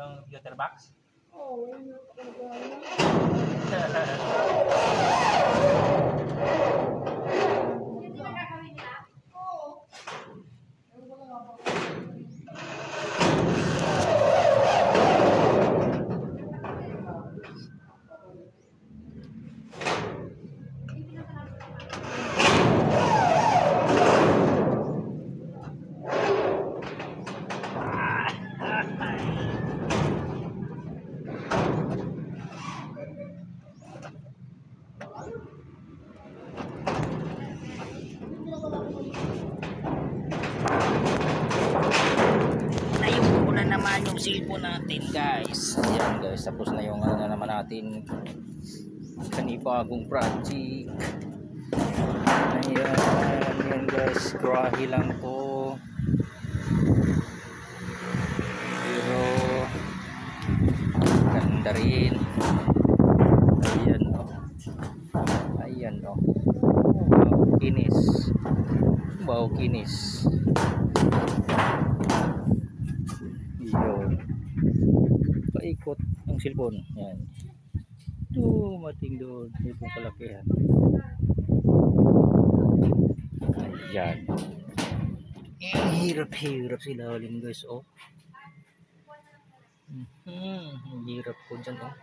Yung filter box? Oo, yun yung Nayupo na naman yung cellphone natin, guys. Ayan, guys, tapos na yung ano na naman natin kanibagong project. Ayan, yan guys, grahe lang po, pero ganda rin. Ayan o, ayan o, kinis, wow, kinis. Yun, paikot ang cellphone. Yan, dumating doon, ito kalakihan. Ayan, hirap-hirap sila ulit, guys. Oh, hirap ko dyan. Oh,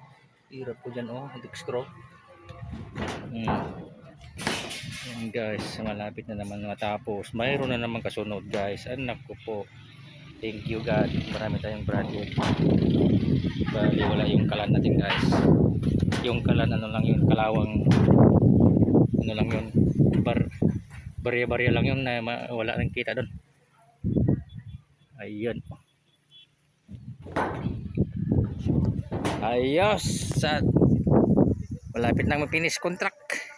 hirap ko dyan. Oh, scroll. Yan guys, malapit na naman matapos. Mayroon na naman kasunod, guys. Anak ko po, thank you God, marami tayong project. Bali wala yung kalan natin, guys. Yung kalan ano lang yun, kalawang ano lang yun, barya-barya lang yun na wala nang kita doon. Ayun, ayos, malapit nang ma-finish contract.